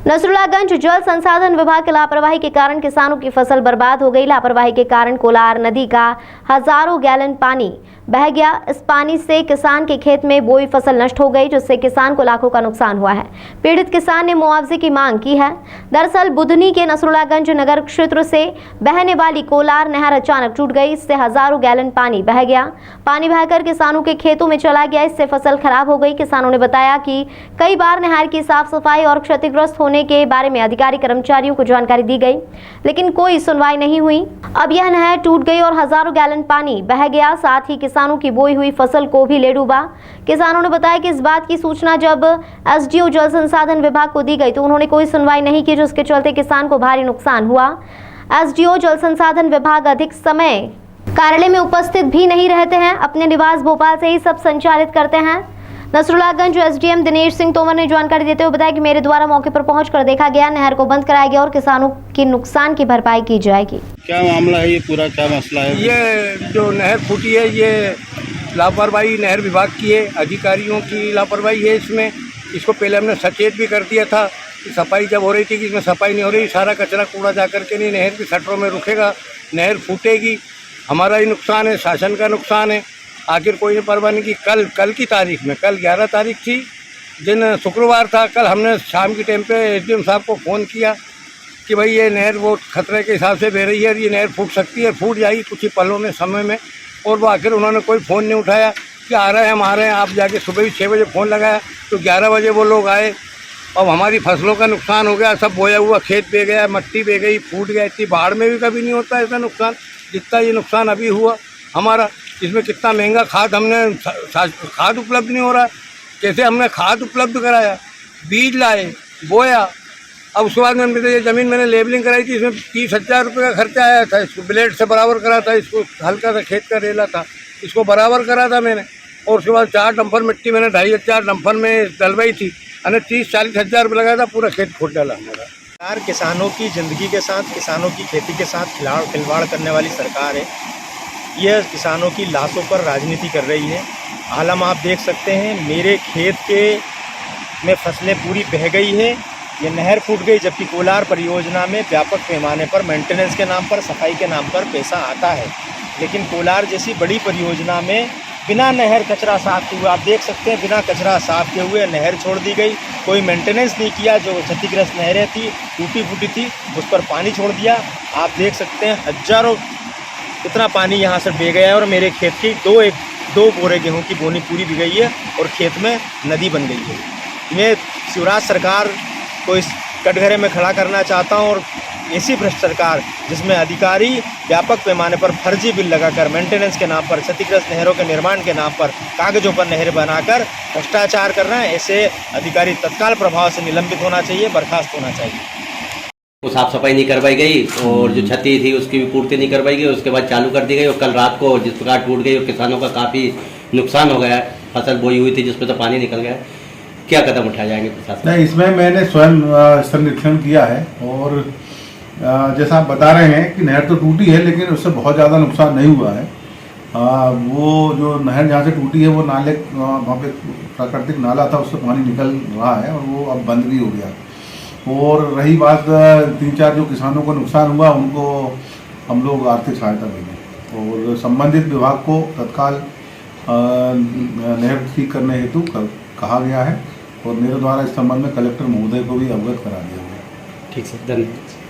नसरुल्लागंज जल संसाधन विभाग की लापरवाही के कारण किसानों की फसल बर्बाद हो गई। लापरवाही के कारण कोलार नदी का हजारों गैलन पानी बह गया। इस पानी से किसान के खेत में बोई फसल नष्ट हो गई, जिससे किसान को लाखों का नुकसान हुआ है। पीड़ित किसान ने मुआवजे की मांग की है। दरअसल बुधनी के नसरुल्लागंज नगर क्षेत्र से बहने वाली कोलार नहर अचानक टूट गई। इससे हजारों गैलन पानी बह गया। पानी बहकर किसानों के खेतों में चला गया। इससे फसल खराब हो गई। किसानों ने बताया कि कई बार नहर की साफ सफाई और क्षतिग्रस्त होने के बारे में अधिकारी कर्मचारियों को जानकारी दी गई, लेकिन कोई सुनवाई नहीं हुई। अब यह नहर टूट गई और हजारों गैलन पानी बह गया। साथ ही किसानों की बोई हुई फसल को भी ले डूबा। किसानों ने बताया कि इस बात की सूचना जब एसडीओ जल संसाधन विभाग को दी गई तो उन्होंने कोई सुनवाई नहीं की, जिसके चलते किसान को भारी नुकसान हुआ। एसडीओ जल संसाधन विभाग अधिक समय कार्यालय में उपस्थित भी नहीं रहते हैं, अपने निवास भोपाल से ही सब संचालित करते हैं। नसरुल्लागंज एसडीएम दिनेश सिंह तोमर ने जानकारी देते हुए बताया कि मेरे द्वारा मौके पर पहुंचकर देखा गया, नहर को बंद कराया गया और किसानों के नुकसान की भरपाई की जाएगी। क्या मामला है, ये पूरा क्या मसला है? ये जो नहर फूटी है, ये लापरवाही नहर विभाग की है, अधिकारियों की लापरवाही है इसमें। इसको पहले हमने सचेत भी कर दिया था कि सफाई जब हो रही थी कि इसमें सफाई नहीं हो रही, सारा कचरा कूड़ा जा करके नहीं नहर की शटरों में रुकेगा, नहर फूटेगी, हमारा ही नुकसान है, शासन का नुकसान है। आखिर कोई ने परवाह नहीं की। कल की तारीख में, कल 11 तारीख थी, दिन शुक्रवार था। कल हमने शाम के टाइम पे एसडीएम साहब को फ़ोन किया कि भाई ये नहर वो खतरे के हिसाब से बह रही है, ये नहर फूट सकती है, फूट जाएगी कुछ ही पलों में, समय में। और वो आखिर उन्होंने कोई फ़ोन नहीं उठाया कि आ रहे हैं, हम आ रहे हैं। आप जाके सुबह भी 6 बजे फ़ोन लगाया तो 11 बजे वो लोग आए। अब हमारी फसलों का नुकसान हो गया, सब बोया हुआ खेत बह गया, मिट्टी बह गई, फूट गया। इतनी बाढ़ में भी कभी नहीं होता ऐसा नुकसान जितना ये नुकसान अभी हुआ हमारा। इसमें कितना महंगा खाद खाद उपलब्ध नहीं हो रहा। कैसे हमने खाद उपलब्ध कराया, बीज लाए, बोया। अब उसके बाद में ये ज़मीन मैंने लेबलिंग कराई थी, इसमें 30,000 रुपये का खर्चा आया था। इसको ब्लेड से बराबर करा था, इसको हल्का सा खेत का रेला था, इसको बराबर करा था मैंने। और उसके बाद 4 डंपर मिट्टी मैंने 2,500 डंपर में डलवाई थी, यानी 30-40 हज़ार रुपये लगाया था, पूरा खेत खोद डाला हमारा। सरकार किसानों की ज़िंदगी के साथ, किसानों की खेती के साथ खिलवाड़ करने वाली सरकार है। यह किसानों की लाशों पर राजनीति कर रही है। हालांकि आप देख सकते हैं मेरे खेत में फसलें पूरी बह गई है, ये नहर फूट गई, जबकि कोलार परियोजना में व्यापक पैमाने पर मेंटेनेंस के नाम पर, सफाई के नाम पर पैसा आता है। लेकिन कोलार जैसी बड़ी परियोजना में बिना नहर कचरा साफ किए हुए, आप देख सकते हैं, बिना कचरा साफ किए हुए नहर छोड़ दी गई। कोई मेंटेनेंस नहीं किया। जो क्षतिग्रस्त नहरें थी, टूटी फूटी थी, उस पर पानी छोड़ दिया। आप देख सकते हैं हजारों इतना पानी यहाँ से बह गया है और मेरे खेत की दो बोरे गेहूं की बोनी पूरी भी गई है और खेत में नदी बन गई है। मैं शिवराज सरकार को इस कटघरे में खड़ा करना चाहता हूँ, और ऐसी भ्रष्ट सरकार जिसमें अधिकारी व्यापक पैमाने पर फर्जी बिल लगाकर मेंटेनेंस के नाम पर, क्षतिग्रस्त नहरों के निर्माण के नाम पर कागजों पर नहर बनाकर भ्रष्टाचार कर रहे हैं, ऐसे अधिकारी तत्काल प्रभाव से निलंबित होना चाहिए, बर्खास्त होना चाहिए। वो साफ सफाई नहीं करवाई गई और जो क्षति थी उसकी भी पूर्ति नहीं करवाई गई। उसके बाद चालू कर दी गई और कल रात को जिस प्रकार टूट गई और किसानों का काफ़ी नुकसान हो गया। फसल बोई हुई थी जिसमें तो पानी निकल गया। क्या कदम उठाए जाएंगे प्रशासन? नहीं, इसमें मैंने स्वयं स्थल निरीक्षण किया है और जैसा आप बता रहे हैं कि नहर तो टूटी है, लेकिन उससे बहुत ज़्यादा नुकसान नहीं हुआ है। वो जो नहर जहाँ से टूटी है वो नाले, वहाँ पे प्राकृतिक नाला था, उससे पानी निकल रहा है और वो अब बंद भी हो गया। और रही बात 3-4 जो किसानों को नुकसान हुआ, उनको हम लोग आर्थिक सहायता देंगे और संबंधित विभाग को तत्काल नहर ठीक करने हेतु कहा गया है और मेरे द्वारा इस संबंध में कलेक्टर महोदय को भी अवगत करा दिया गया। ठीक सर, धन्यवाद।